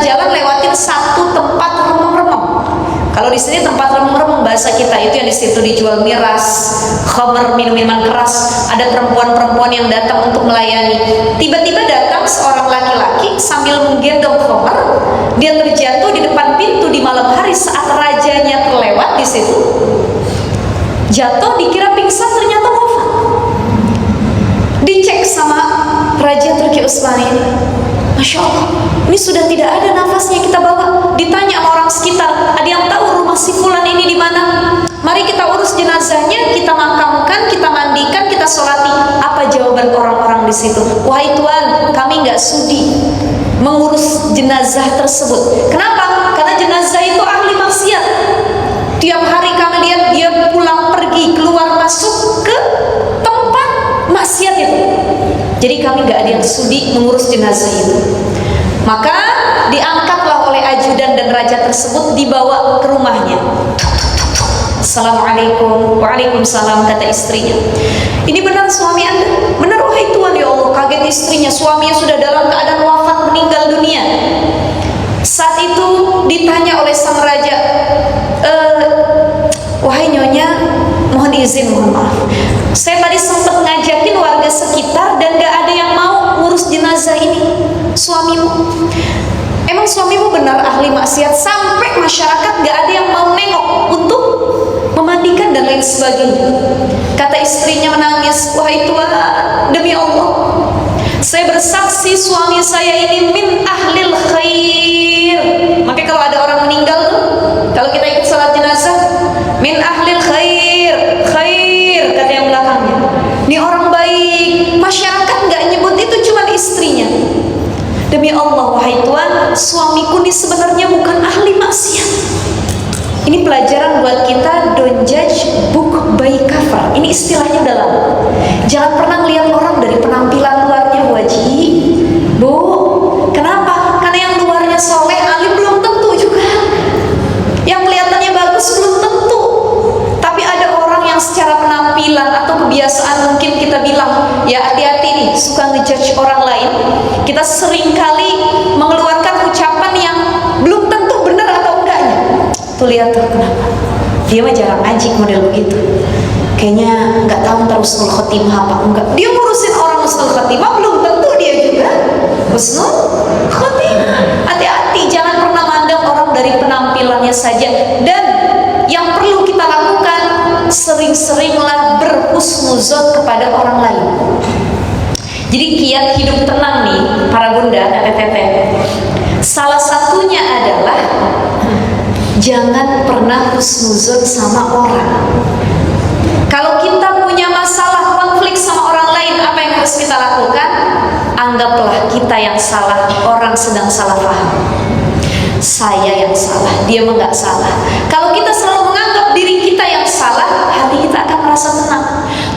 jalan lewatin satu tempat remeng-remeng. Kalau di sini tempat remeng-remeng bahasa kita itu yang di situ dijual miras, khamr, minuman keras. Ada perempuan-perempuan yang datang untuk melayani. Tiba-tiba datang seorang laki-laki sambil menggendong khamr. Dia terjatuh di depan pintu di malam hari saat rajanya terlewat di situ. Jatuh, dikira pingsan, ternyata wafat. Dicek sama Raja Turki Utsmani ini, Masya Allah, ini sudah tidak ada nafasnya kita bawa. Ditanya sama orang sekitar, ada yang tahu rumah si fulan ini di mana? Mari kita urus jenazahnya, kita makamkan, kita mandikan, kita sholati. Apa jawaban orang-orang di situ? Wahai Tuhan, kami nggak sudi mengurus jenazah tersebut. Kenapa? Karena jenazah itu ahli maksiat. Tiap hari kami lihat dia pulang pergi, keluar masuk ke tempat maksiat itu. Jadi kami nggak ada yang sudi mengurus jenazah itu. Maka diangkatlah oleh ajudan dan raja tersebut, dibawa ke rumahnya. Assalamualaikum. Waalaikumsalam, kata istrinya. Ini benar suami Anda? Benar wahai Tuhan. Ya Allah, kaget istrinya. Suaminya sudah dalam keadaan wafat, meninggal dunia. Saat itu ditanya oleh sang raja, wahai nyonya, mohon izin, mohon maaf, saya tadi sempat ngajakin warga sekitar dan gak ada yang mau ngurus jenazah ini. Suamimu, emang suamimu benar ahli maksiat sampai masyarakat gak ada yang mau nengok untuk memandikan dan lain sebagainya. Kata istrinya menangis, wahai Tuhan, demi Allah, saya bersaksi suami saya ini min ahlil khair. Maka kalau ada orang meninggal tuh, kalau kita ikut salat jenazah, min ahlil khair, khair, kata yang belakangnya. Ini orang baik. Masyarakat nggak nyebut itu, cuma istrinya. Demi Allah, wahai Tuhan, suamiku ini sebenarnya bukan ahli maksiat. Ini pelajaran buat kita, don't judge book by cover. Ini istilahnya dalam. Jangan pernah lihat orang dari penampilan luarnya, Bu Haji, Bu. Kenapa? Karena yang luarnya soleh, alim, belum tentu juga. Yang kelihatannya bagus belum tentu. Tapi ada orang yang secara penampilan atau kebiasaan mungkin kita bilang, ya hati-hati nih, suka ngejudge orang lain. Kita seringkali mengeluarkan ucapan yang belum tentu benar atau enggaknya. Tuh lihat tuh, kenapa? Dia mah jarang ngaji model begitu. Kayaknya nggak tahu ntar husnul khotimah apa enggak. Dia ngurusin orang husnul khotimah, belum tentu dia juga husnul khotimah. Hati-hati, jangan pernah mandang orang dari penampilannya saja. Dan yang perlu kita lakukan, sering-seringlah berhusnuzon kepada orang lain. Jadi kiat hidup tenang nih para bunda, teteh-teteh, salah satunya adalah jangan pernah husnuzon sama orang. Kalau kita punya masalah konflik sama orang lain, apa yang harus kita lakukan? Anggaplah kita yang salah, orang sedang salah paham. Saya yang salah, dia mah nggak salah. Kalau kita selalu menganggap diri kita yang salah, hati kita akan merasa tenang.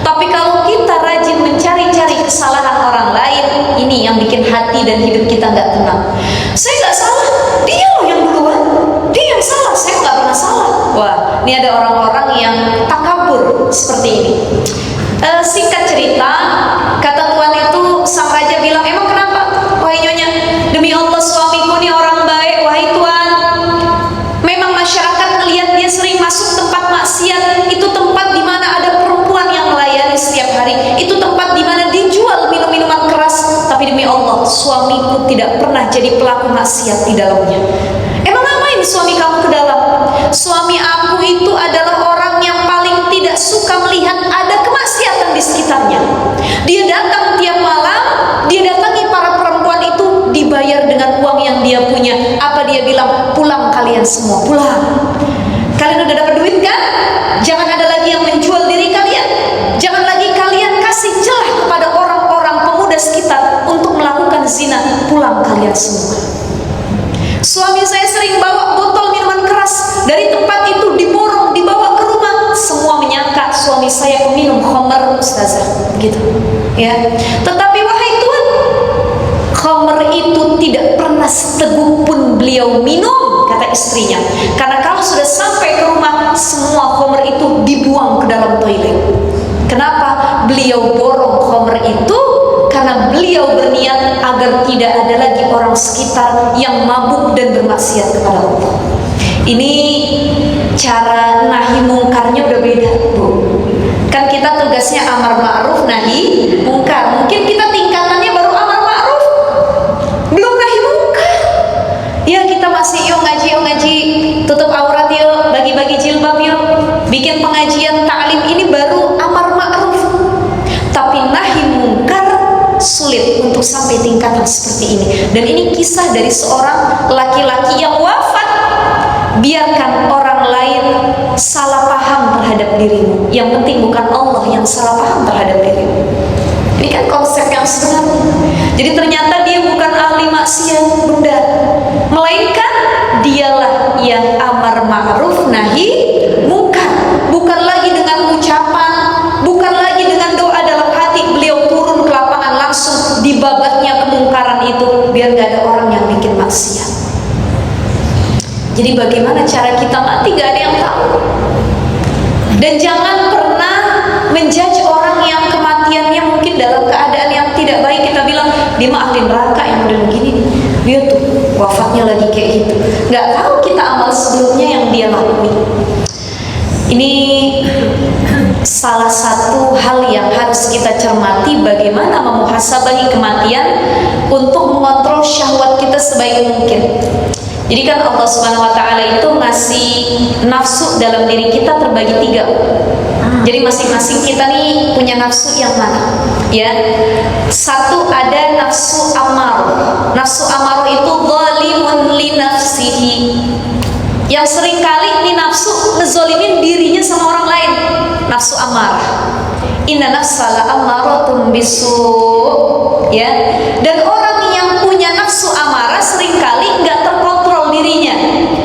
Tapi kalau kita rajin mencari-cari kesalahan orang lain, ini yang bikin hati dan hidup kita nggak tenang. Saya nggak salah, dia loh yang duluan, dia yang salah, saya nggak pernah salah. Wah, ini ada orang-orang yang takabur seperti ini. Singkat cerita, kata tuan itu, sang raja bilang, emang kenapa? Wahai nyonya, demi Allah suamiku ini orang baik, wahai tuan. Memang masyarakat melihat dia sering masuk tempat maksiat. Itu tempat di mana ada perempuan yang melayani setiap hari. Itu tempat di mana dijual minum-minuman keras. Tapi demi Allah, suamiku tidak pernah jadi pelaku maksiat di dalamnya. Emang ngapain suami kamu ke dalam? Suami aku itu adalah orang yang paling tidak suka melihat ada kemaksiatan di sekitarnya. Dia datang tiap malam, dia datangi para perempuan itu, dibayar dengan uang yang dia punya. Apa dia bilang? Pulang kalian semua, pulang. Kalian udah dapat duit kan? Jangan ada lagi yang menjual diri kalian. Jangan lagi kalian kasih celah kepada orang-orang pemuda sekitar untuk melakukan zina. Pulang kalian semua. Suami saya sering bawa botol minuman keras dari tempat itu, diborong, dibawa ke rumah. Semua menyangka suami saya peminum khamr, ustazah, gitu. Ya. Tetapi wahai Tuhan, khamr itu tidak pernah seteguk pun beliau minum, kata istrinya. Karena kalau sudah sampai ke rumah, semua khamr itu dibuang ke dalam toilet. Kenapa? Beliau borong khamr itu karena karena beliau berniat agar tidak ada lagi orang sekitar yang mabuk dan bermaksiat kepada Allah. Ini cara nahi mungkarnya udah beda, Bu. Kan kita tugasnya amar ma'ruf nahi mungkar. Mungkin kita tingkatannya baru amar ma'ruf, belum nahi mungkar. Ya kita masih yuk ngaji, tutup aurat yuk, bagi-bagi jilbab yuk, bikin pengajian ta'lim, ini baru amar ma'ruf. Tapi nahi mungkar sulit untuk sampai tingkatan seperti ini. Dan ini kisah dari seorang laki-laki yang wafat. Biarkan orang lain salah paham terhadap dirimu, yang penting bukan Allah yang salah paham terhadap dirimu. Ini kan konsep yang sebenarnya. Jadi ternyata dia bukan ahli maksiat, Bunda, melainkan dialah yang amar ma'ruf nahi mungkar. Bukan lagi dengan ucapan, bukan lagi dengan doa dalam hati. Beliau turun ke lapangan, langsung dibabatnya kemungkaran itu, biar gak ada orang yang bikin maksiat. Jadi bagaimana cara kita mati gak ada yang tahu. Dan jangan pernah menjudge orang yang kematiannya mungkin dalam keadaan yang tidak baik. Kita bilang dia mah ahli neraka yang udah begini, dia tuh wafatnya lagi kayak gitu. Gak tahu kita amal sebelumnya yang dia lalui. Ini salah satu hal yang harus kita cermati, bagaimana memuhasabahi kematian untuk mengontrol syahwat kita sebaik mungkin. Jadi kan Allah Subhanahu wa taala itu ngasih nafsu dalam diri kita terbagi 3. Jadi masing-masing kita nih punya nafsu yang mana? Ya. Satu ada nafsu amar. Nafsu amar itu zalimun li nafsihi. Yang seringkali nih nafsu ngezolimin dirinya sama orang lain. Nafsu amar. Inna nafsala ammaratun bisu. Ya. Dan orang yang punya nafsu amarah seringkali enggak terkontrol dirinya,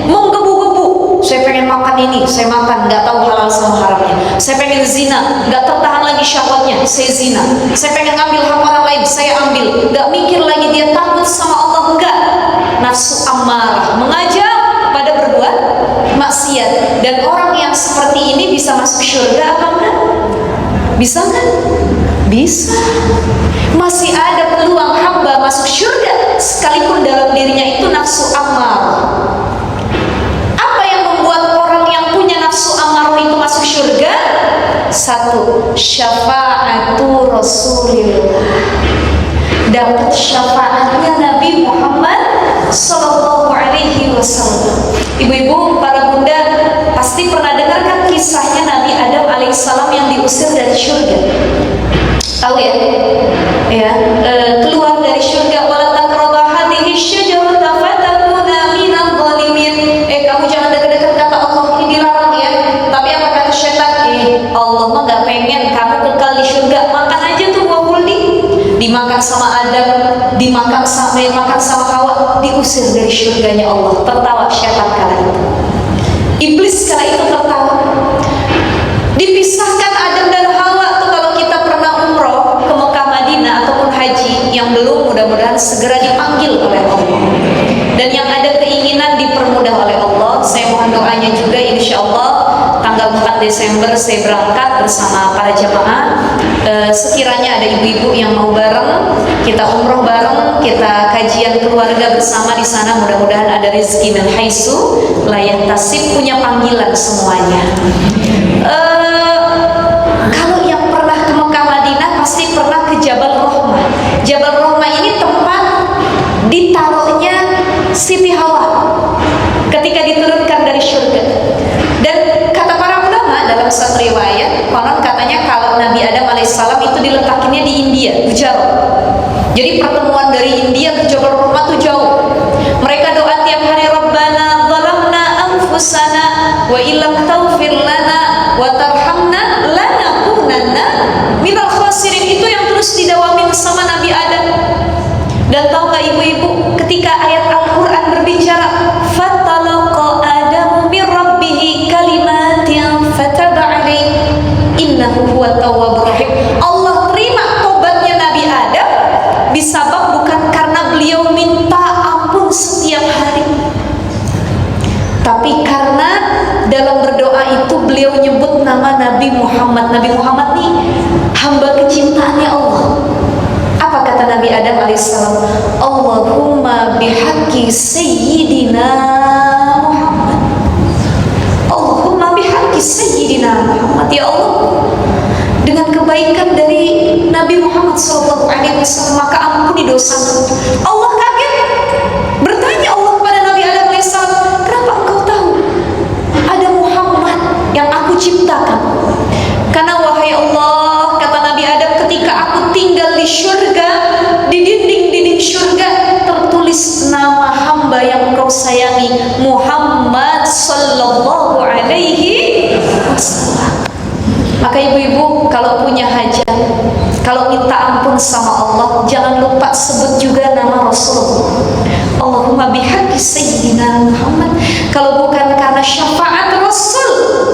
menggebu-gebu. Saya pengen makan ini, saya makan, nggak tahu halal sama haramnya. Saya pengen zina, nggak tertahan lagi syahwatnya, saya zina. Saya pengen ngambil hak orang lain, saya ambil. Nggak mikir lagi dia takut sama Allah, enggak. Nafsu amarah mengajak pada berbuat maksiat. Dan orang yang seperti ini bisa masuk surga apa enggak? Bisa nggak? Bisa. Masih ada peluang hamba masuk surga sekalipun dalam dirinya itu nafsu amar. Apa yang membuat orang yang punya nafsu amar itu masuk surga? Satu, syafa'atu Rasulillah. Dapat syafaatnya Nabi Muhammad Sallallahu Alaihi Wasallam. Ibu-ibu, para bunda pasti pernah dengar kan kisahnya Nabi Adam alaihissalam yang diusir dari surga. Tahu ya? Ya, keluar dari surga. Wala taqrabu hadhihi syajarata fatakuna minadh dhalimin. Kamu jangan dekat-dekat, kata Allah, ini dilarang ya. Tapi apa kata syaitan? Allah mah gak pengen kamu kekal di surga. Makan aja tuh buah kuldi. Dimakan sama Adam, dimakan sama Hawa, diusir dari surganya Allah. Tertawa syaitan kala itu. Iblis kala itu tertawa. Dipisahkan Adam dan Hawa tuh. Kalau kita pernah umroh ke Mekah, Madinah ataupun haji, yang belum mudah-mudahan segera dipanggil oleh Allah. Dan yang ada keinginan dipermudah oleh Allah. Saya mohon doanya juga, insya Allah tanggal 4 Desember saya berangkat bersama para jamaah. Sekiranya ada ibu-ibu yang mau bareng, kita umroh bareng, kita kajian keluarga bersama di sana. Mudah-mudahan ada rezeki min haitsu la yahtasib, punya panggilan semuanya. Kalau yang pernah ke Mekah Madinah pasti pernah ke Jabal Rahmah. Jabal Rahmah ini tempat ditaruhnya Siti Hawa ketika diturunkan dari surga. Dan kata para ulama dalam satu riwayat, konon katanya kalau Nabi Adam alaihissalam itu diletakinnya di India, Gujarat. Jadi pertemuan dari India ke Jabal Rahmah itu jauh. Mereka doa tiap hari, Rabbana zalamna anfusana wa illam taghfir lana wa tarhamna lanakunanna minal khasirin. Itu yang terus didawamin sama Nabi Adam. Dan tahu gak ibu-ibu, ketika ayat Al-Quran berbicara fatalaqa Adamu min rabbihi kalimatin fataba alaihi innahu huwa tawwabur rahim. Allah terima tobatnya Nabi Adam disabab bukan karena beliau minta ampun setiap hari, tapi karena dalam berdoa itu beliau nyebut nama Nabi Muhammad. Nabi Muhammad nih hamba kecintaannya Allah. Apa kata kata Nabi Adam alaihissalam, Allahumma bihaqqi sayyidina Muhammad. Allahumma bihaqqi sayyidina Muhammad. Ya Allah, dengan kebaikan dari Nabi Muhammad SAW, maka ampuni dosaku. Allah kaget, bertanya Allah kepada Nabi Adam alaihissalam, kenapa engkau tahu ada Muhammad yang aku ciptakan? Karena wahai Allah, kata Nabi Adam, ketika aku tinggal di syurga, di dinding-dinding syurga tertulis nama hamba yang engkau sayangi, Muhammad sallallahu alaihi wasallam. Maka ibu-ibu kalau punya hajat, kalau minta ampun sama Allah, jangan lupa sebut juga nama Rasulullah. Allahumma bihaqqi sayyidina Muhammad. Kalau bukan karena syafaat Rasul,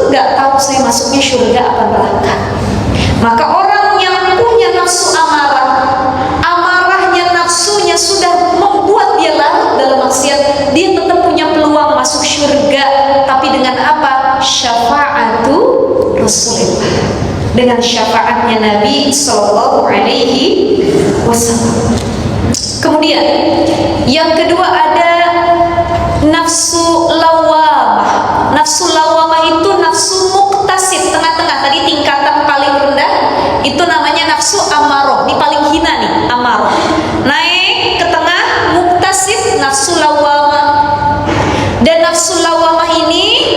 nggak tahu saya masuknya surga apa neraka. Maka orang yang punya nafsu amarah, amarahnya nafsunya sudah membuat dia larut dalam maksiat, dia tetap punya peluang masuk surga. Tapi dengan apa? Syafa'atu Rasulullah, dengan syafaatnya Nabi Sallallahu Alaihi Wasallam. Kemudian yang kedua ada nafsu lawamah. Nafsu lawamah itu nafsu muktasid, tengah-tengah. Tadi tingkatan paling rendah itu namanya nafsu amarah. Ini paling hina nih, amarah. Naik ke tengah, muktasid, nafsu lawamah. Dan nafsu lawamah ini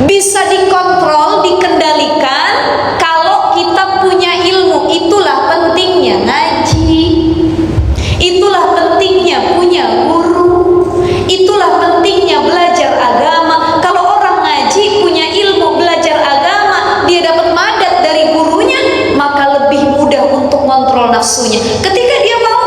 bisa dikontrol, dikendalikan kalau kita punya ilmu. Itulah pentingnya ngaji, itulah pentingnya punya guru, itulah pentingnya belajar agama. Kalau orang ngaji, punya ilmu, belajar agama, dia dapat madat dari gurunya, maka lebih mudah untuk kontrol nafsunya. Ketika dia mau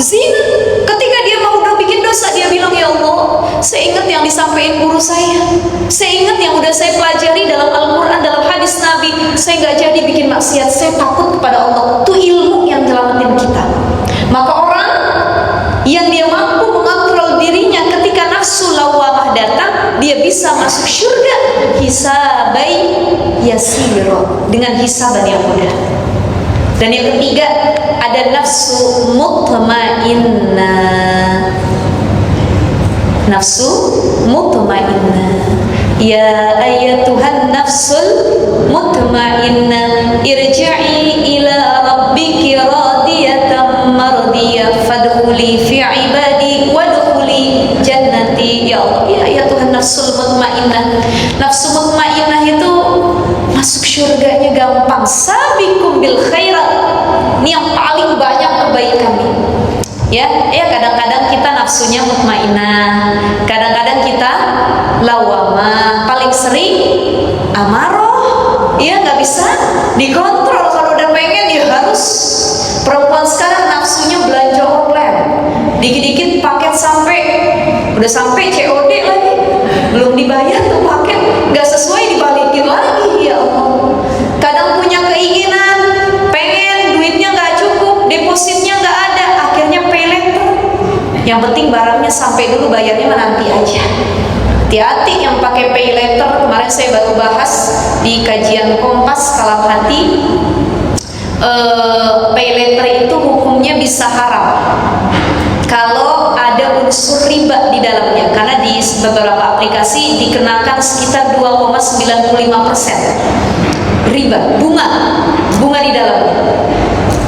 zina, ketika dia mau udah bikin dosa, dia bilang, ya Allah, saya ingat yang disampaikan guru saya ingat yang udah saya pelajari dalam Al-Quran, dalam hadis Nabi, saya nggak jadi bikin maksiat, saya takut kepada Allah. Itu ilmu yang nyelamatin kita. Maka orang yang dia mampu mengontrol dirinya ketika nafsu lawamah datang, dia bisa masuk surga hisabai yasiro, dengan hisaban yang mudah. Dan yang ketiga ada nafsu mutmainnah. Nafsu mutmainnah. Ya ayyatuhan nafsul mutmainnah, irji'i ila rabbiki radiyatan mardiyah, fadkhuli fi ibadi wadkhuli jannati. Ya Allah, ya ayyatuhan nafsul mutmainnah. Nafsu mutmainnah itu masuk surganya gampang. Sabiqum bil khairat. Ini yang paling banyak kebaikan nih. Ya, kadang-kadang kita nafsunya mutmainnah, kadang-kadang kita lawamah, paling sering amarah. Ya, nggak bisa dikontrol. Kalau udah pengen ya harus. Perempuan sekarang nafsunya belanja online, dikit-dikit paket udah sampai COD lagi, belum dibayar tuh paket, nggak sesuai dibalikin lagi. Ya Allah, kadang punya keinginan, pengen, duitnya nggak cukup, depositnya nggak ada, akhirnya pay later. Yang penting barangnya sampai dulu, bayarnya nanti aja. Hati-hati yang pakai pay later. Kemarin saya baru bahas di kajian Kompas Kalam Hati, pay later itu hukumnya bisa haram kalau ada unsur riba di dalamnya, karena di beberapa aplikasi dikenakan sekitar 2,95% riba, bunga di dalamnya.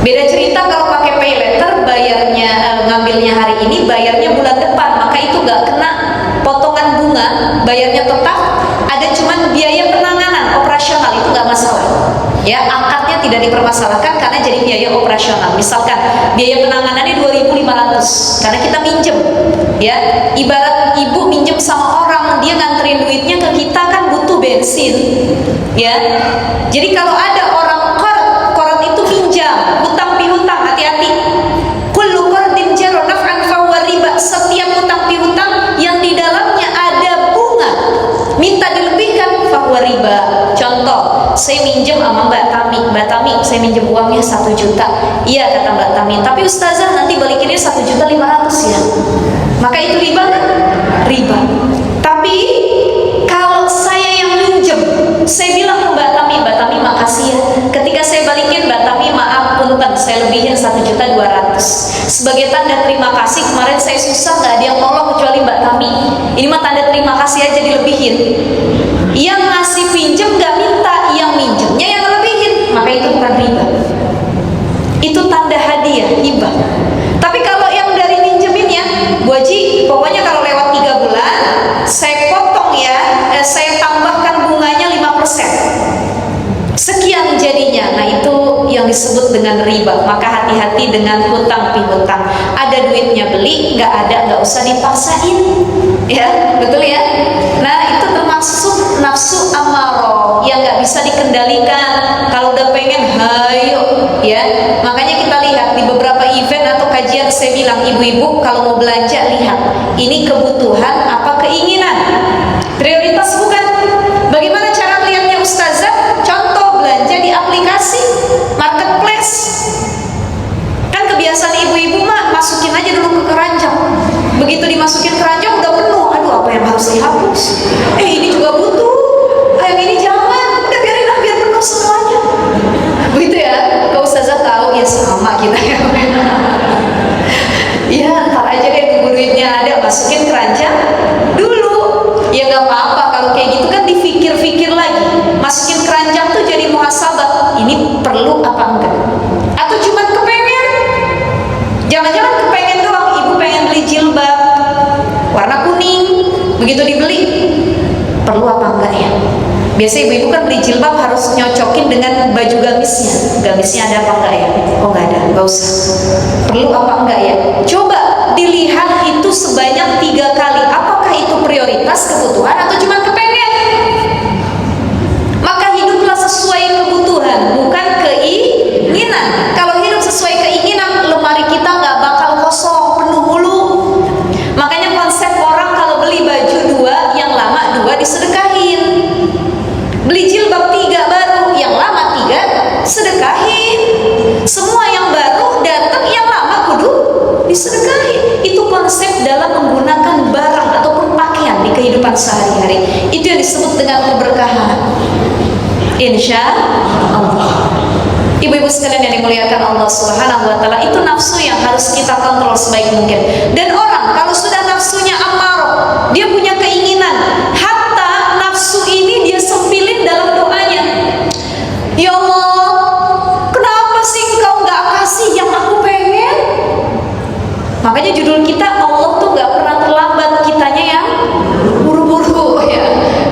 Beda cerita kalau pakai pay later, bayarnya ngambilnya hari ini, bayarnya bulan depan, maka itu nggak kena potongan bunga, bayarnya tetap ada, cuman biaya penanganan operasional itu nggak masalah. Ya, angkatnya tidak dipermasalahkan karena jadi biaya operasional. Misalkan biaya penanganannya 2.500 karena kita minjem. Ya, ibarat ibu minjem sama orang, dia nganterin duitnya ke kita kan butuh bensin. Ya, jadi kalau ada orang qard itu pinjam, hutang pihutang, hati-hati. Kullu qardin jarra naf'an fahuwa riba. Setiap hutang pihutang yang di dalamnya ada bunga, minta dilebihkan, fahuwa riba. Contoh, saya minjem sama Mbak Tami, saya minjem uangnya 1 juta. Iya, kata Mbak Tami, tapi Ustazah nanti balikinnya 1.500.000 ya. Maka itu riba kan? Riba. Tapi kalau saya yang minjem, saya bilang ke Mbak Tami makasih ya. Ketika saya balikin, Mbak Tami maaf punten, saya lebihin 1.200.000. susah nggak ada yang nolong kecuali Mbak Tami. Ini mah tanda terima kasih aja dilebihin. Yang ngasih pinjem nggak minta, yang minjemnya yang lebihin, maka itu bukan riba. Itu tanda hadiah, hibah. Tapi kalau yang dari minjeminnya, Bu Haji, pokoknya kalau lewat 3 bulan, saya potong ya, saya tambahkan bunganya 5%. Sekian jadinya. Nah itu yang disebut dengan riba. Maka hati-hati dengan hutang piutang. Ada duitnya beli, nggak usah dipaksain, ya betul ya. Nah itu termasuk nafsu amarah yang nggak bisa dikendalikan. Kalau udah pengen, hayo, ya. Makanya kita lihat di beberapa event atau kajian saya bilang, ibu-ibu kalau mau belanja lihat ini kebutuhan apa keinginan, prioritas bukan. Bagaimana cara melihatnya ustazah? Contoh belanja di aplikasi marketplace. Kan kebiasaan ibu-ibu mah masukin aja dulu ke keranjang. Begitu dimasukin keranjang udah penuh. Aduh, apa yang harus dihapus? Ini juga butuh. Yang ini jangan. Udah biarin lah, biar penuh semuanya. Begitu ya. Kalau ustazah tahu ya sama kita ya. Ya ntar aja deh nunggu duitnya ada, masukin keranjang dulu. Ya gak apa-apa kalau kayak gitu kan dipikir-pikir lagi. Masukin keranjang tuh jadi muhasabah. Ini perlu apa enggak? Atau cuma kepengen? Jangan-jangan kepengen doang. Ibu pengen beli jilbab warna kuning. Begitu dibeli, perlu apa enggak ya? Biasanya ibu-ibu kan beli jilbab harus nyocokin dengan baju gamisnya. Gamisnya ada apa enggak ya? Oh enggak ada, enggak usah. Perlu apa enggak ya? Coba dilihat itu sebanyak 3 kali. Apakah itu prioritas kebutuhan atau cuma kepengen? Maka hiduplah sesuai kebutuhan, bukan keinginan. Kalau hidup sesuai keinginan, lemari kita nggak bakal kosong, penuh mulu. Makanya konsep orang kalau beli baju 2, yang lama 2 disedekahin. Beli jilbab 3 baru, yang lama 3 sedekahin. Semua yang baru datang, yang lama kudu disedekahin. Itu konsep dalam menggunakan barang ataupun pakaian di kehidupan sehari-hari. Itu yang disebut dengan keberkahan. Insya Allah. Ibu-ibu sekalian yang dimuliakan Allah Subhanahu wa Ta'ala, itu nafsu yang harus kita kontrol sebaik mungkin. Dan orang kalau sudah nafsunya amarah, dia punya keinginan, hatta nafsu ini dia sempilin dalam doanya. Ya Allah, kenapa sih engkau nggak kasih yang aku pengen? Makanya judul kita, Allah tuh nggak pernah terlambat, kitanya yang buru-buru ya.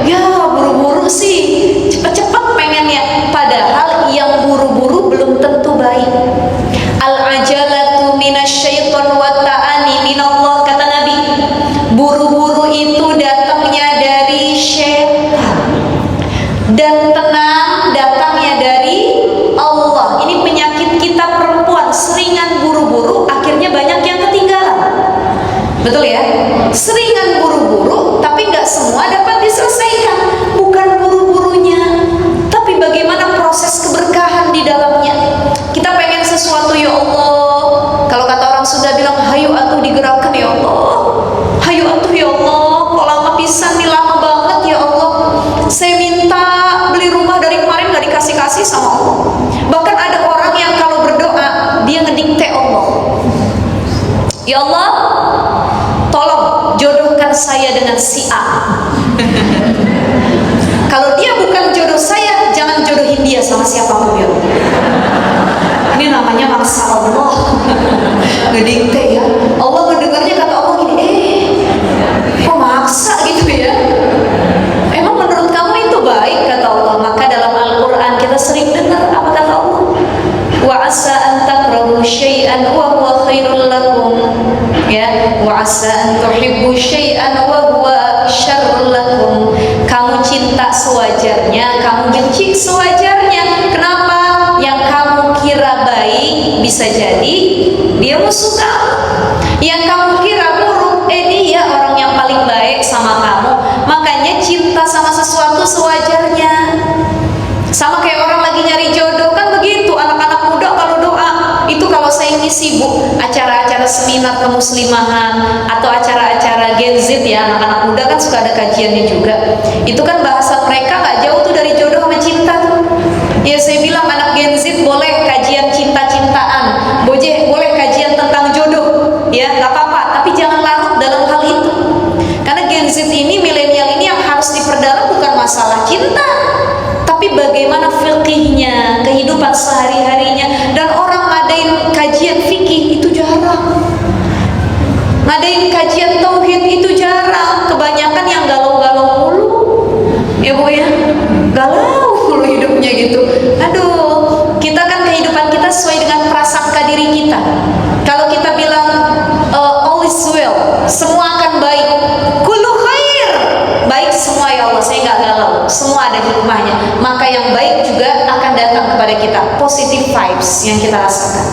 Ya buru-buru sih, cepet-cepet pengennya. Padahal yang buru-buru belum tentu baik. Al-ajalatu minasyaiton wa ta'ani minallah, kata Nabi. Buru-buru itu datangnya dari syaitan, dan tenang datangnya dari Allah. Ini penyakit kita perempuan, seringan buru-buru, akhirnya banyak yang ketinggalan. Betul ya? Seringan buru-buru, tapi nggak semua dapat diselesaikan. Bukan buru-burunya, tapi bagaimana proses keberkahan di dalamnya. Kita pengen sesuatu, ya Allah. Kalau kata orang Sunda bilang, hayu atuh digerakkan ya Allah. Hayu atuh ya Allah. Kok lama pisan nih, lama banget ya Allah. Saya minta beli rumah dari kemarin nggak dikasih-kasih sama Allah. Bahkan ada orang yang kalau berdoa dia ngedikte Allah. Ya Allah, tolong jodohkan saya dengan si A. Kalau dia bukan jodoh saya, jangan jodohin dia sama siapapun ya. Ini namanya maksa Allah. Ngedikte ya. Allah mendengarnya, kata Allah gini, kok maksa gitu ya? Emang menurut kamu itu baik, kata Allah? Maka dalam Al-Quran kita sering dengar apa kata Allah? Wa asa an takrahu syai'an wa huwa khairul lakum, ya. Wa asa an tuhibbu syai'an wa huwa syarrul lakum. Kamu cinta sewajarnya, kamu benci sewajarnya. Kenapa? Yang kamu kira baik bisa jadi dia musuh kamu. Yang kamu kira buruk, dia orang yang paling baik sama kamu. Makanya cinta sama sesuatu sewajarnya. Sama kayak orang lagi nyari jodoh kan begitu. Anak-anak muda kalau doa itu, kalau saya ngisi Bu acara-acara seminar kemuslimahan atau acara-acara Gen Z ya, anak-anak muda kan suka ada kajiannya juga. Itu kan bahasa mereka nggak jauh tuh dari jodoh sama cinta tuh. Ya saya bilang anak Gen Z boleh kajian cinta-cintaan, boleh kajian tentang jodoh, ya nggak apa-apa. Tapi jangan larut prinsip ini, milenial ini yang harus diperdalam bukan masalah cinta, tapi bagaimana fikihnya, kehidupan sehari-harinya. Dan orang ngadain kajian fikih itu jarang, ngadain kajian tauhid itu jarang. Kebanyakan yang galau-galau mulu, ya Bu ya, galau mulu hidupnya gitu. Aduh, kita kan kehidupan kita sesuai dengan prasangka diri kita. Kalau kita bilang all is well, semua akan baik, kullu khair, baik semua ya Allah, saya nggak galau, semua ada hikmahnya, maka yang baik juga akan datang kepada kita, positive vibes yang kita rasakan.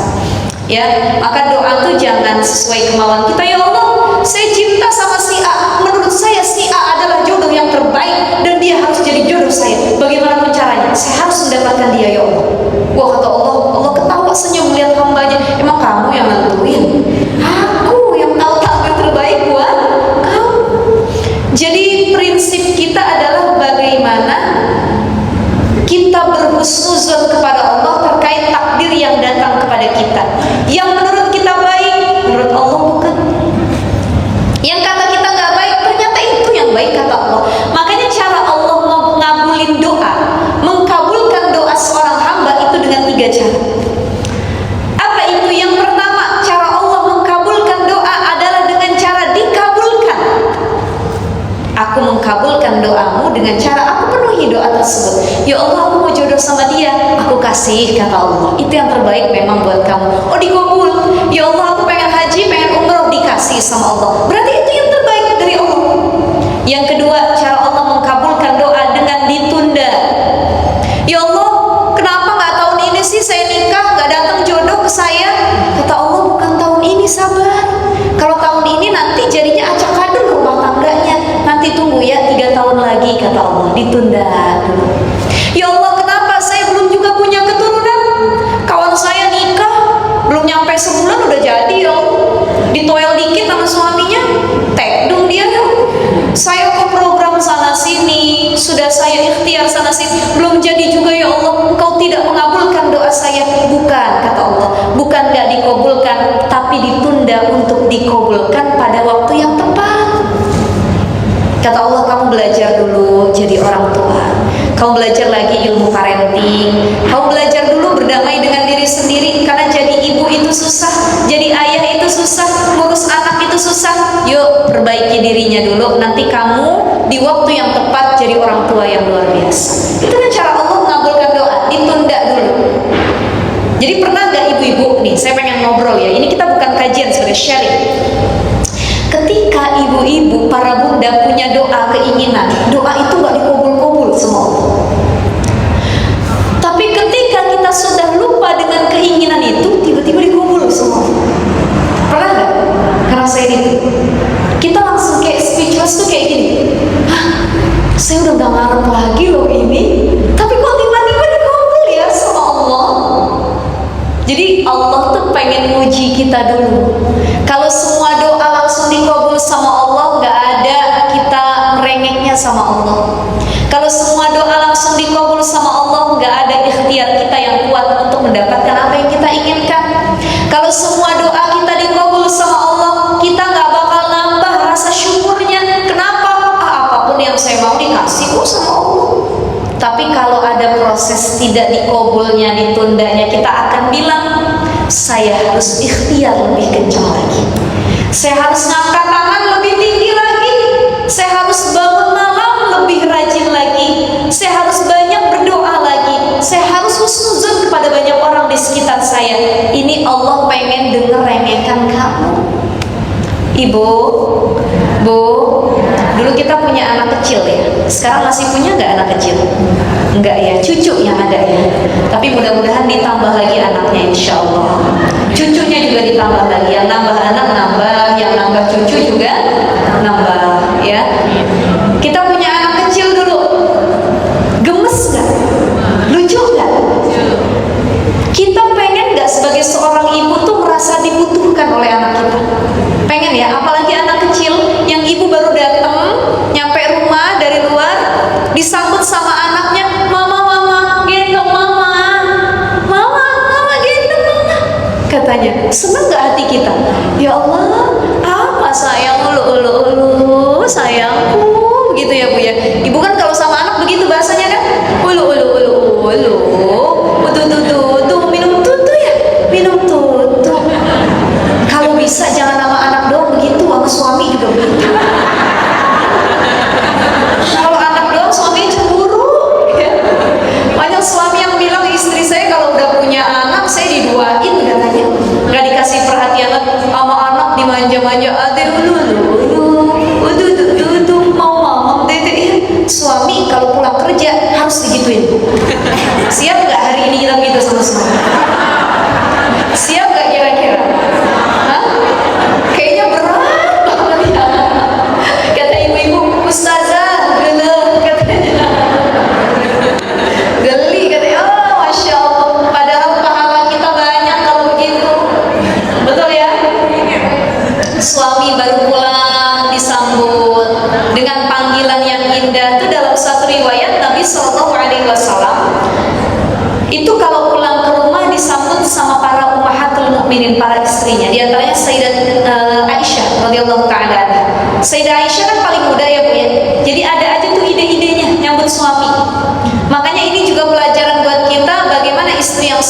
Ya, maka doa tuh jangan sesuai kemauan kita. Ya Allah, saya cinta sama si A, menurut saya si A adalah jodoh yang terbaik dan dia harus jadi jodoh saya. Bagaimana caranya? Saya harus mendapatkan dia, ya Allah. Wah, kata Allah, Allah ketawa senyum melihat hambanya. Emang kamu yang nentuin? Aku yang tahu takdir terbaik buat kamu. Jadi prinsip kita adalah bagaimana kita berhusnuzon kepada Allah terkait takdir yang datang kepada kita. Yang menurut kita baik, menurut Allah bukan. Yang kata kita nggak baik, ternyata itu yang baik kata Allah. Makanya cara Allah ngabulin doa, mengkabulkan doa seorang hamba itu dengan 3 cara. Apa itu? Yang pertama, cara Allah mengkabulkan doa adalah dengan cara dikabulkan. Aku mengkabulkan doamu dengan cara aku penuhi doa tersebut. Ya Allah, aku mau jodoh sama dia, aku kasih, kata Allah. Itu yang terbaik memang buat kamu. Oh, dikabul. Ya Allah, aku pengen haji, pengen umroh, dikasih sama Allah. Berarti itu yang terbaik dari Allah. Yang kedua, cara Allah mengkabulkan doa dengan ditunda. Ya Allah, kenapa nggak tahun ini sih saya nikah, nggak datang jodoh ke saya? Kata Allah, bukan tahun ini, sabar. Kalau tahun ini nanti jadinya acak adul rumah tangganya. Nanti tunggu ya, 3 tahun lagi, kata Allah, ditunda dulu. Ya Allah, kenapa saya belum juga punya keturunan? Kawan saya nikah, belum nyampe sebulan udah jadi, ya Allah. Ditoel dikit sama suaminya, tekdung dia, ya. Saya ke program sana sini, sudah saya ikhtiar sana sini, belum jadi juga, ya Allah. Engkau tidak mengabulkan doa saya. Bukan, kata Allah, bukan gak dikabulkan, tapi ditunda untuk dikabulkan pada waktu yang tepat. Kata Allah, kamu belajar dulu jadi orang tua, kamu belajar lagi ilmu parenting, kamu belajar dulu berdamai dengan diri sendiri. Karena jadi ibu itu susah, jadi ayah itu susah, ngurus anak itu susah. Yuk perbaiki dirinya dulu, nanti kamu di waktu yang tepat jadi orang tua yang luar biasa. Itu kan cara Allah mengabulkan doa, ditunda dulu. Jadi pernah gak ibu-ibu, nih saya pengen ngobrol ya, ini kita bukan kajian, sebagai sharing. Ketika ibu-ibu, para bunda punya doa keinginan, doa itu gak dikabul-kabul semua. Tapi ketika kita sudah lupa dengan keinginan itu, tiba-tiba dikabul semua. Pernah gak? Ngerasain itu? Kita langsung kayak speechless tuh kayak gini. Hah? Saya udah gak ngarep lagi loh ini, tapi kok tiba-tiba dikabul ya sama Allah. Jadi Allah tuh pengen nguji kita dulu. Kalau semua doa langsung dikabul sama Allah, gak ada kita merengeknya sama Allah. Kalau semua doa langsung dikabul sama Allah, gak ada ikhtiar kita yang kuat untuk mendapatkan apa yang kita inginkan. Kalau semua doa kita dikabul sama Allah, kita gak bakal nambah rasa syukurnya. Kenapa? Apapun yang saya mau dikasih kok sama Allah. Tapi kalau ada proses tidak dikabulnya, ditundanya, kita akan bilang, saya harus ikhtiar lebih kencang lagi, saya harus ngangkat tangan lebih tinggi lagi, saya harus bangun malam lebih rajin lagi, saya harus banyak berdoa lagi, saya harus husnuzon kepada banyak orang di sekitar saya. Ini Allah pengen denger rengekan kamu. Ibu, Bu, dulu kita punya anak kecil ya. Sekarang masih punya nggak anak kecil? Enggak ya, cucu yang ada ya. Tapi mudah-mudahan ditambah lagi anaknya, insya Allah. Cucunya juga ditambah lagi. Yang nambah anak nambah, yang nambah cucu juga nambah ya. Kita punya anak kecil dulu. Gemes nggak? Lucu nggak? Kita pengen nggak sebagai seorang ibu tuh merasa dibutuhkan oleh anak kita? Pengen ya, apalagi anak kecil yang ibu baru datang, nyampe rumah dari luar, disambut sama anaknya, mama, gendong mama, gendong mama. Katanya, seneng gak hati kita? Ya Allah, apa sayang, ulu, sayangku,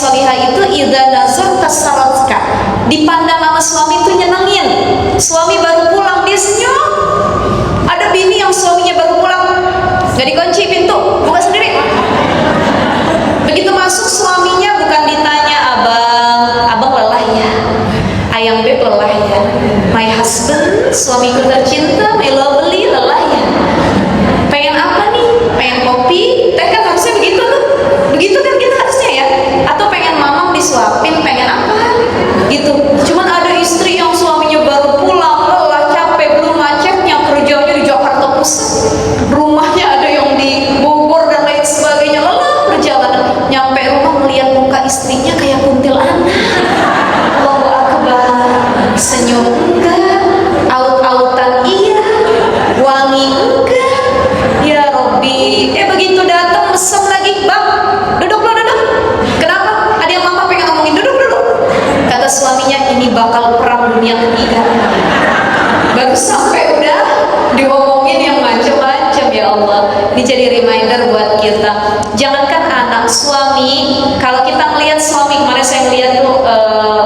solihah itu idza nazarta saratka, dipandang sama suami itu nyenengin. Suami baru pulang dia senyum. Ada bini yang suaminya baru pulang gak dikunci pintu, buka sendiri. Begitu masuk suaminya bukan ditanya, abang lelah ya, ayang beb lelah ya, my husband, suamiku tercinta, my lovely, lelah ya, pengen apa nih, pengen kopi, teh, kan harusnya begitu tuh, begitu kan kita harusnya ya, atau pengen mamam disuapin, pengen apa gitu. Cuman ada istri yang suaminya baru pulang, lelah, capek, belum macetnya, kerjanya di Jakarta Pusat, rumahnya ada yang di Bogor dan lain sebagainya, lelah perjalanan, nyampe rumah melihat muka istrinya kayak kuntilanak. Allahu Akbar, senyum enggak, aut-autan iya, wangi enggak, ya Robbi. Begitu datang mesem lagi, bang, duduk lo, duduk. Kenapa? Ada yang mama pengen ngomongin, duduk. Kata suaminya, ini bakal perang dunia ketiga. Baru sampai udah diomongin yang macam-macam. Ya Allah, ini jadi reminder buat kita. Jangankan anak, suami. Kalau kita melihat suami, kemarin saya ngeliat tuh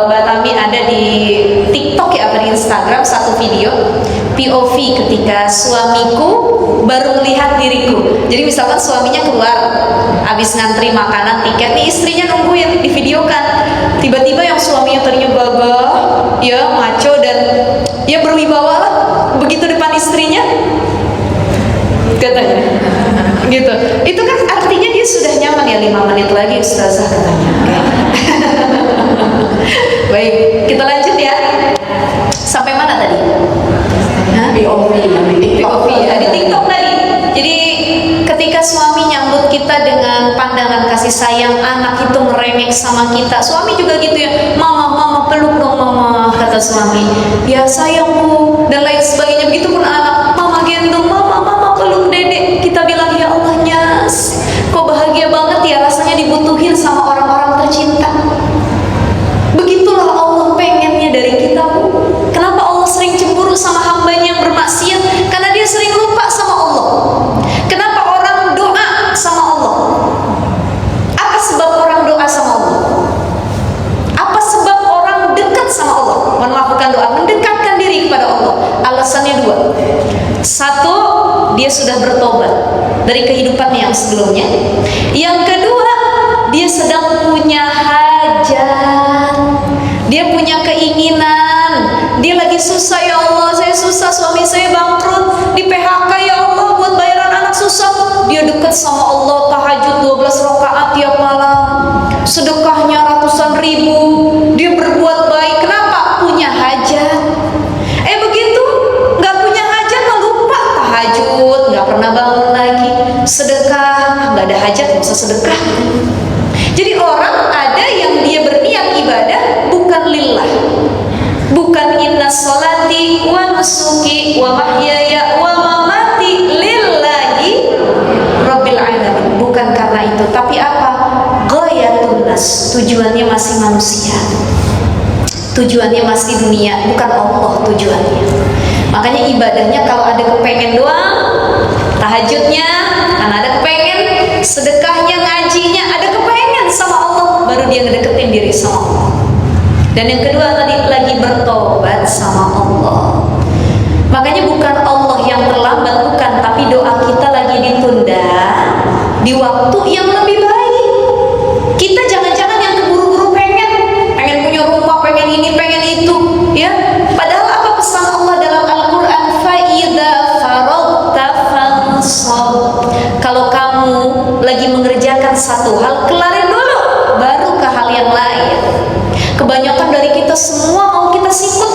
Mbak Tami ada di TikTok ya, apa di Instagram, satu video POV ketika suamiku baru melihat diriku. Jadi misalkan suaminya keluar habis ngantri makanan, tiket, nih istrinya nungguin, divideokan. Tiba-tiba yang suaminya tadinya gagah, ya maco dan ya berwibawa lah, begitu depan istrinya, katanya gitu. Itu kan artinya dia sudah nyaman ya, 5 menit lagi ustazah katanya. Baik, kita lanjut ya. Sampai mana tadi? POV ya, di TikTok tadi. Jadi ketika suami nyambut kita dengan pandangan kasih sayang, anak itu ngerengek sama kita, suami juga gitu ya, mama peluk dong mama, kata suami, ya sayang bu, dan lain sebagainya. Begitu pun anak, mama gendong, mama peluk dedek. Kita bilang, ya Allah Nyas, kok bahagia banget ya rasanya dibutuhin sama orang-orang tercinta. Begitulah Allah pengennya dari kita bu. Kenapa Allah sering cemburu sama hambanya yang bermaksiat? Karena dia sering lupa sama Allah. Kenapa orang doa sama Allah? Apa sebab orang doa sama Allah? Apa sebab orang dekat sama Allah? Mohon maaf, bukan doa, mendekatkan diri kepada Allah. Alasannya 2. 1, dia sudah bertobat dari kehidupannya yang sebelumnya. Yang kedua, dia sedang punya hajat, dia punya keinginan, dia lagi susah, ya Allah saya susah, suami saya bangkrut, di PHK ya Allah, buat bayaran anak susah. Dia dekat sama Allah, tahajud 12 rakaat tiap malam, sedekahnya ratusan ribu, dia berbuat baik. Kenapa? Punya hajat. Begitu nggak punya hajat mah lupa tahajud, nggak pernah bangun lagi, sedekah nggak ada hajat, nggak usah sedekah. Jadi orang ada yang dia berniat ibadah bukan lillah, bukan inna sholati wa nusuki wa mahyaya wa mamati lillahi rabbil alamin, bukan karena itu. Tapi apa? Ghayatun nas, tujuannya masih manusia, tujuannya masih dunia, bukan Allah tujuannya. Makanya ibadahnya kalau ada kepengen doang, tahajudnya karena ada kepengen, sedekahnya, ngajinya ada kepengen sama Allah, baru dia ngedeketin diri sama Allah. Dan yang kedua tadi, lagi bertobat sama Allah. Makanya bukan Allah yang terlambat, bukan, tapi doa kita lagi ditunda di waktu yang lebih baik. Kita jangan-jangan yang keburu-buru pengen punya rumah, pengen ini, pengen itu, ya. Padahal apa pesan Allah dalam Al-Quran? Fa'idha faragta fansab. Kalau kamu lagi mengerjakan satu hal, kelarin dulu, baru ke hal yang lain. Kebanyakan dari kita semua mau kita sikut,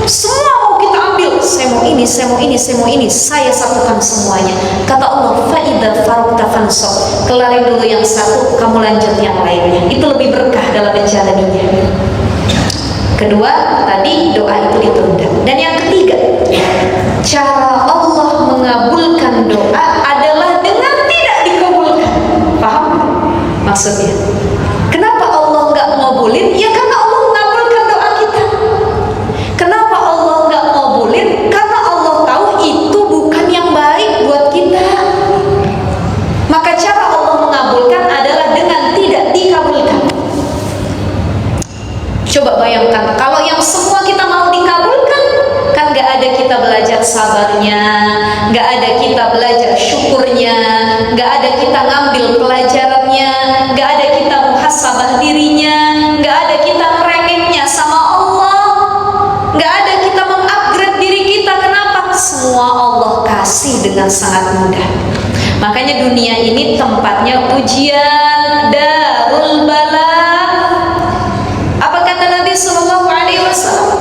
semua mau kita ambil. Saya mau ini, saya mau ini, saya mau ini, saya satukan semuanya. Kata Allah, fa'idha faragta fansab. Kelarin dulu yang satu, kamu lanjut yang lainnya. Itu lebih berkah dalam menjalaninya. Kedua, tadi doa itu ditunda. Dan yang ketiga, cara Allah mengabulkan doa adalah dengan tidak dikabulkan. Paham maksudnya? Kenapa Allah nggak ngabulin? Ya karena Allah mengabulkan doa kita. Kenapa Allah nggak ngabulin? Karena Allah tahu itu bukan yang baik buat kita. Maka cara Allah mengabulkan adalah dengan tidak dikabulkan. nggak ada kita belajar syukurnya, nggak ada kita ngambil pelajarannya, nggak ada kita muhasabah dirinya, nggak ada kita merengeknya sama Allah, nggak ada kita mengupgrade diri kita. Kenapa? Semua Allah kasih dengan sangat mudah. Makanya dunia ini tempatnya ujian, darul bala. Apa kata Nabi Sallallahu Alaihi Wasallam?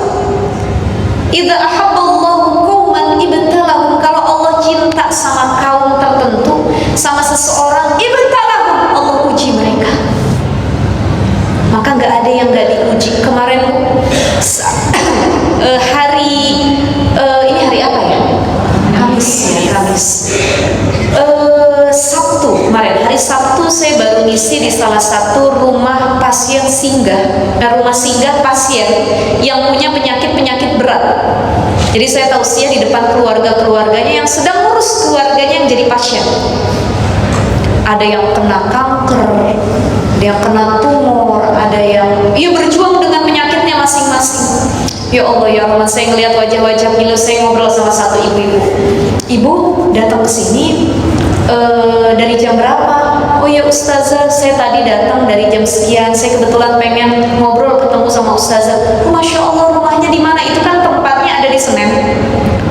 Idza ahabballahu qauman ibtalahum. Kalau Allah cinta sama kaum tertentu, sama seseorang, ibtalahum, Allah uji mereka. Maka nggak ada yang nggak diuji. Kemarin ini hari apa ya? Kamis ya, Kamis. Sabtu kemarin, hari Sabtu saya baru ngisi di salah satu rumah pasien singgah, rumah singgah pasien yang punya penyakit-penyakit berat. Jadi saya tausiah di depan keluarga-keluarganya yang sedang ngurus keluarganya yang jadi pasien. Ada yang kena kanker, ada yang kena tumor, ada yang berjuang dengan penyakitnya masing-masing. Ya Allah ya Rahman, saya ngelihat wajah-wajah pilu. Saya ngobrol sama satu ibu-ibu. Ibu datang ke sini dari jam berapa? Oh ya Ustazah, saya tadi datang dari jam sekian. Saya kebetulan pengen ngobrol ketemu sama Ustazah. Masya Allah, rumahnya di mana? Itu kan tempatnya ada di Senen.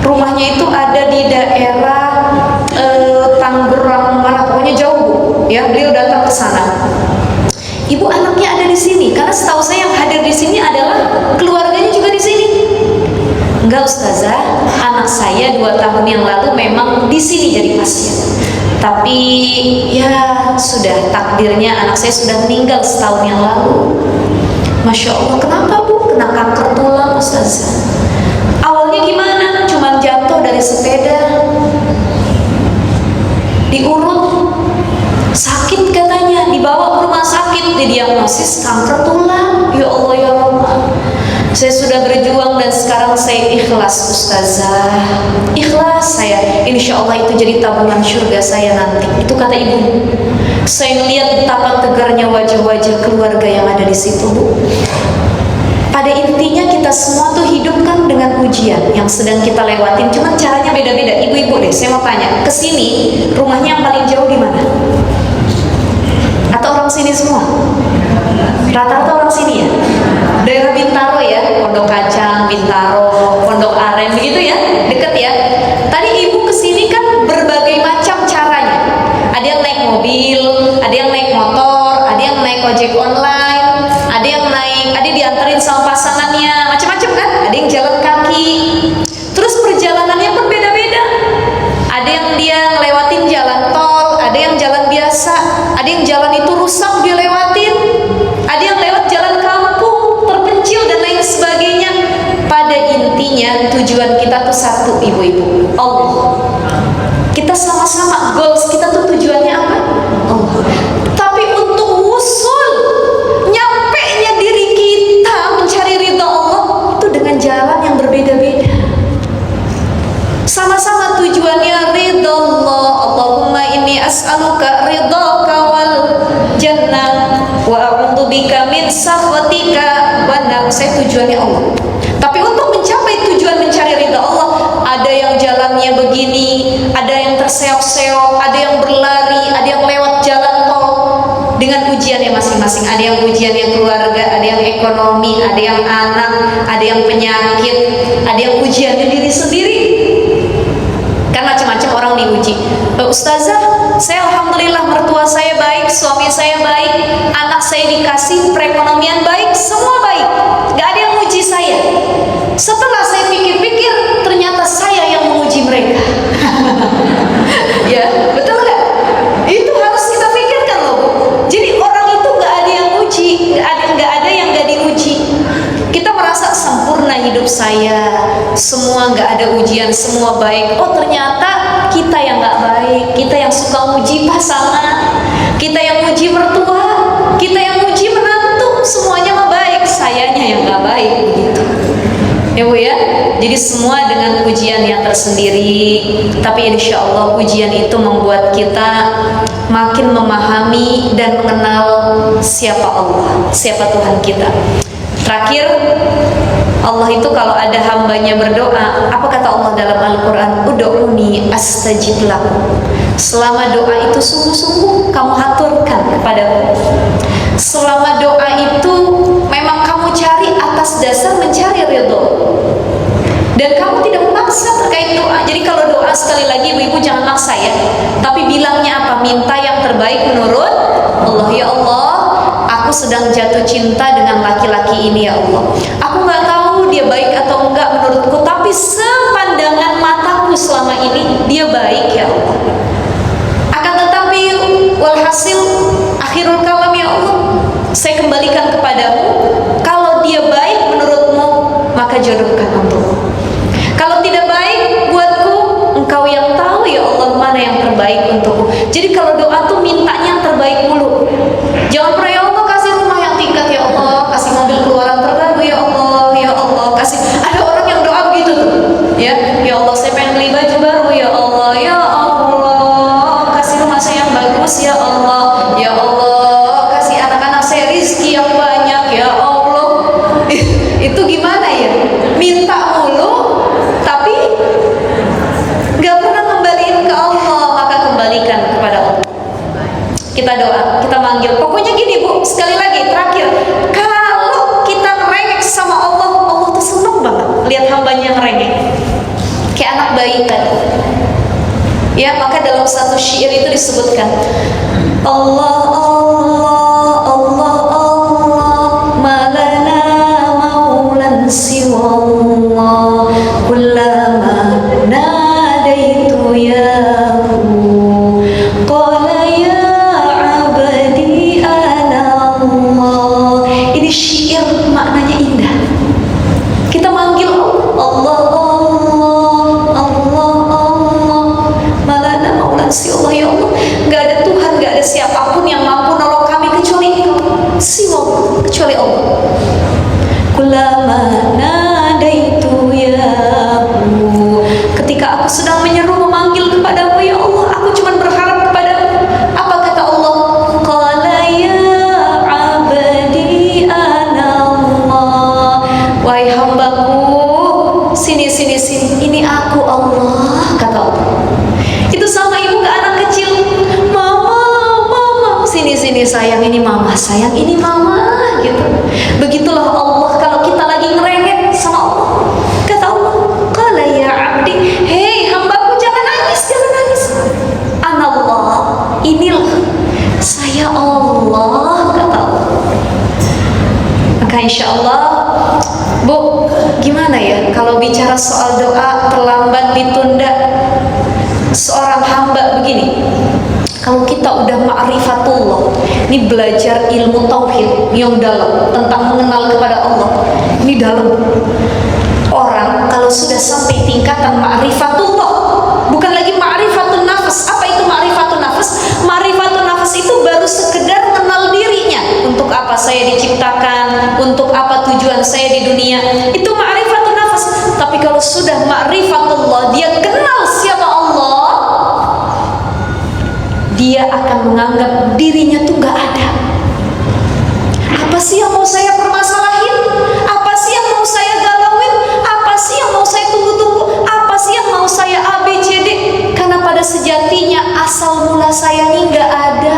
Rumahnya itu ada di daerah Tangerang mana? Pokoknya jauh, ya. Beliau datang ke sana. Ibu anaknya ada di sini, karena setahu saya yang hadir di sini adalah keluarganya juga di sini. Enggak Ustazah, anak saya 2 tahun yang lalu memang di sini jadi pasien. Tapi ya sudah takdirnya anak saya sudah meninggal setahun yang lalu. Masya Allah, kenapa Bu? Kena kanker tulang Ustazah. Awalnya gimana? Cuman jatuh dari sepeda, diurut, sakit katanya, dibawa ke rumah sakit, didiagnosis kanker tulang. Ya Allah ya Allah, saya sudah berjuang dan sekarang saya ikhlas Ustazah. Ikhlas saya, insya Allah itu jadi tabungan surga saya nanti. Itu kata ibu. Saya melihat betapa tegarnya wajah-wajah keluarga yang ada di situ, Bu. Pada intinya kita semua tuh hidup kan dengan ujian yang sedang kita lewatin. Cuman caranya beda-beda. Ibu-ibu deh, saya mau tanya, kesini rumahnya yang paling jauh di mana? Atau orang sini semua? Rata-rata orang sini ya? Daerah Bintaro ya, Pondok Kacang, Bintaro, Pondok Aren, begitu ya? Deket ya? Tadi ibu kesini kan berbagai macam caranya. Ada yang naik mobil, ada yang naik motor, ada yang naik ojek online, ada yang dianterin sama pasangannya, macam-macam kan? Ada yang jalan kaki. Terus perjalanannya pun beda-beda. Ada yang dia ngelewatin jalan tol, ada yang jalan biasa, ada yang jalan itu rusak dia lewatin, ada yang lewat jalan kampung terpencil dan lain sebagainya. Pada intinya tujuan kita tuh satu, ibu-ibu, Allah. Kita sama-sama goals kita tuh tujuannya apa? Allah. Tapi untuk wusul, nyampenya diri kita mencari ridha Allah itu dengan jalan yang berbeda-beda. Sama-sama tujuannya ridha Allah. Allahumma inni as'aluka ridhaka wal jannah wa a'udzubika min sakhatika wan nar. Saya tujuannya Allah. Tapi untuk mencapai tujuan mencari ridha Allah, ada yang jalannya begini, ada yang terseok-seok, ada yang berlari, ada yang lewat jalan tol dengan ujiannya masing-masing. Ada yang ujiannya keluarga, ada yang ekonomi, ada yang anak, ada yang penyakit, ada yang ujiannya diri sendiri. Kan macam-macam orang diuji. Ustazah, saya alhamdulillah mertua saya baik, suami saya baik, anak saya dikasih, perekonomian baik, semua baik. Gak ada yang uji saya. Setelah saya pikir-pikir, ternyata saya yang menguji mereka. Ya, betul gak? Itu harus kita pikirkan loh. Jadi orang itu gak ada yang uji, gak ada yang gak diuji. Kita merasa sempurna hidup saya, semua gak ada ujian, semua baik. Oh ternyata kita yang gak baik, kita yang suka uji pasangan, kita yang uji mertua, kita yang uji menantu, semuanya mah baik, sayanya yang gak baik begitu. Ya Bu ya, jadi semua dengan ujian yang tersendiri. Tapi insya Allah ujian itu membuat kita makin memahami dan mengenal siapa Allah, siapa Tuhan kita. Terakhir, Allah itu kalau ada hambanya berdoa, apa kata Allah dalam Al-Quran? Ud'uni astajib lakum. Selama doa itu sungguh-sungguh kamu haturkan kepadaku. Selama doa itu memang kamu cari atas dasar mencari ridho, dan kamu tidak memaksa terkait doa. Jadi kalau doa, sekali lagi ibu-ibu jangan maksa ya, tapi bilangnya apa? Minta yang terbaik menurut Allah. Ya Allah, aku sedang jatuh cinta dengan laki-laki ini ya Allah. Aku nggak tahu dia baik atau enggak menurutku, tapi sepandangan mataku selama ini dia baik ya Allah. Akan tetapi walhasil akhirul kalam ya Allah, saya kembalikan kepadamu. Kalau dia baik menurutmu, maka jodohkan untukku. Kalau tidak baik buatku, engkau yang tahu ya Allah mana yang terbaik untukku. Jadi kalau doa tuh mintanya yang terbaik dulu. Jangan pernah ya Allah kasih rumah yang tingkat ya Allah, kasih mobil keluaran terbaru ya Allah, ya Allah kasih. Ada orang yang doa begitu tuh, ya Allah saya pengen beli baju baru ya Allah, ya Allah kasih rumah saya yang bagus ya Allah, ya Allah kasih anak-anak saya rizki yang banyak ya Allah. Itu gimana ya? Minta mulu tapi gak pernah kembaliin ke Allah, maka kembalikan kepada Allah. Kita doa, kita manggil. Pokoknya gini Bu, sekali lagi terakhir, kalau kita ngerengek sama Allah, Allah tuh seneng banget lihat hambanya ngerengek, kayak anak bayi tadi. Ya, maka dalam satu syair itu disebutkan, Allah Allah Allah Allah, malana maulan siwallah, kullama nadaitu yahu qala ya abadi ana Allah. Ini syair maknanya indah. Kita manggil Allah Allah Allah Allah, malana maulan siwallah, ya Allah gak ada Tuhan, gak ada siapapun yang mampu nolong kami kecuali siwallah, kecuali Allah. Kullama nadaitu yahu, ketika aku sedang menyeru memanggil kepadamu ya Allah, aku cuma berharap kepadamu. Apa kata Allah? Qala ya abadi ana Allah, wahai hambaku, sini ini aku Allah, kata Allah. Itu sama ibu ke anak kecil, mama sini sayang, ini mama, sayang ini mama, gitu. Begitulah Allah kalau kita lagi ngerengek sama Allah. Kata Allah, qala ya abdi, hei hambaku jangan nangis. Anallah, inilah saya Allah, kata Allah. Maka insya Allah Bu, gimana ya kalau bicara soal doa terlambat ditunda? Seorang hamba begini, kalau kita udah ma'rifatullah, ini belajar ilmu tauhid yang dalam tentang mengenal kepada Allah, ini dalam. Orang kalau sudah sampai tingkatan ma'rifatullah, bukan lagi ma'rifatun nafas. Apa itu ma'rifatun nafas? Ma'rifatun nafas itu baru sekedar mengenal dirinya. Untuk apa saya diciptakan, untuk apa tujuan saya di dunia, itu ma'rifatun nafas. Tapi kalau sudah ma'rifatullah, dia kenal siapa Allah, dia akan menganggap dirinya tuh gak ada. Apa sih yang mau saya permasalahin? Apa sih yang mau saya galauin? Apa sih yang mau saya tunggu-tunggu? Apa sih yang mau saya ABCD? Karena pada sejatinya asal mula saya ini gak ada.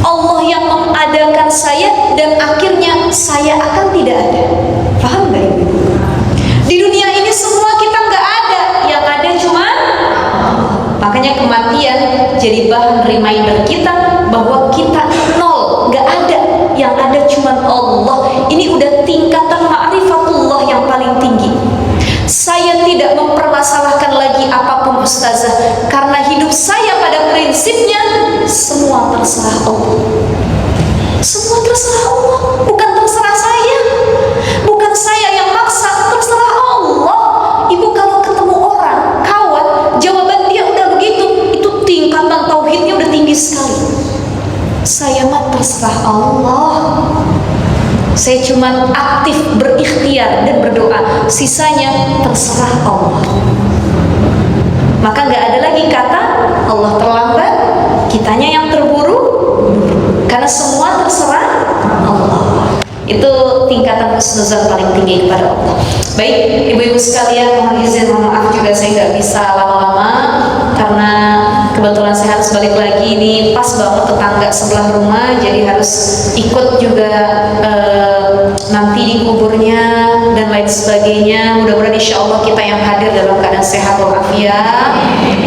Allah yang mengadakan saya, dan akhirnya saya akan tidak ada. Paham gak ibu? Di dunia ini semua kita gak ada, yang ada cuman. Makanya kematian jadi bahan reminder kita bahwa kita nol, gak ada. Yang ada cuma Allah. Ini udah tingkatan ma'rifatullah yang paling tinggi. Saya tidak mempermasalahkan lagi apapun ustazah, karena hidup saya pada prinsipnya semua terserah Allah. Semua terserah Allah, bukan terserah saya. Bukan saya yang maksa, terserah Allah. Ibu kalau ketemu orang, kawan, jawaban dia udah begitu, itu tingkatan tauhidnya udah tinggi sekali. Saya mah terserah Allah. Saya cuma aktif berikhtiar dan berdoa, sisanya terserah Allah. Maka gak ada lagi kata Allah terlambat, kitanya yang terburu, karena semua terserah Allah. Itu tingkatan husnuzan paling tinggi kepada Allah. Baik, ibu-ibu sekalian, mohon izin, mohon maaf juga saya nggak bisa lama-lama karena kebetulan saya harus balik lagi. Ini pas banget tetangga sebelah rumah, jadi harus ikut juga nanti di kuburnya dan lain sebagainya. Mudah-mudahan insya Allah kita yang hadir dalam keadaan sehat walafiat.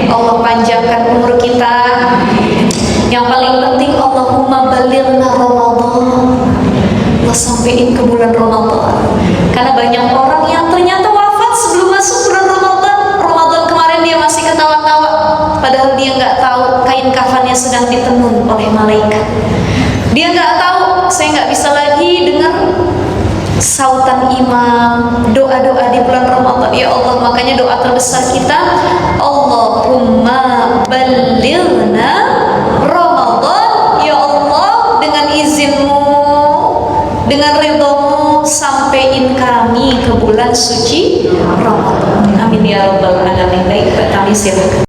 Allah panjangkan umur kita. Yang paling penting, Allahumma balighna Ramadan. Allah sampein ke bulan Ramadan. Karena banyak orang yang ternyata wafat sebelum masuk bulan Ramadan. Ramadan kemarin dia masih ketawa-tawa, padahal dia nggak tahu kain kafannya sedang ditenun oleh malaikat. Dia nggak tahu, saya nggak bisa lagi dengar sautan imam, doa-doa di bulan Ramadan. Ya Allah, makanya doa terbesar kita, Allahumma balighna Ramadan. Ya Allah, dengan izinmu, dengan ridhamu, sampaiin kami ke bulan suci Ramadan. Amin ya rabbal alamin. Baik, kami silakan.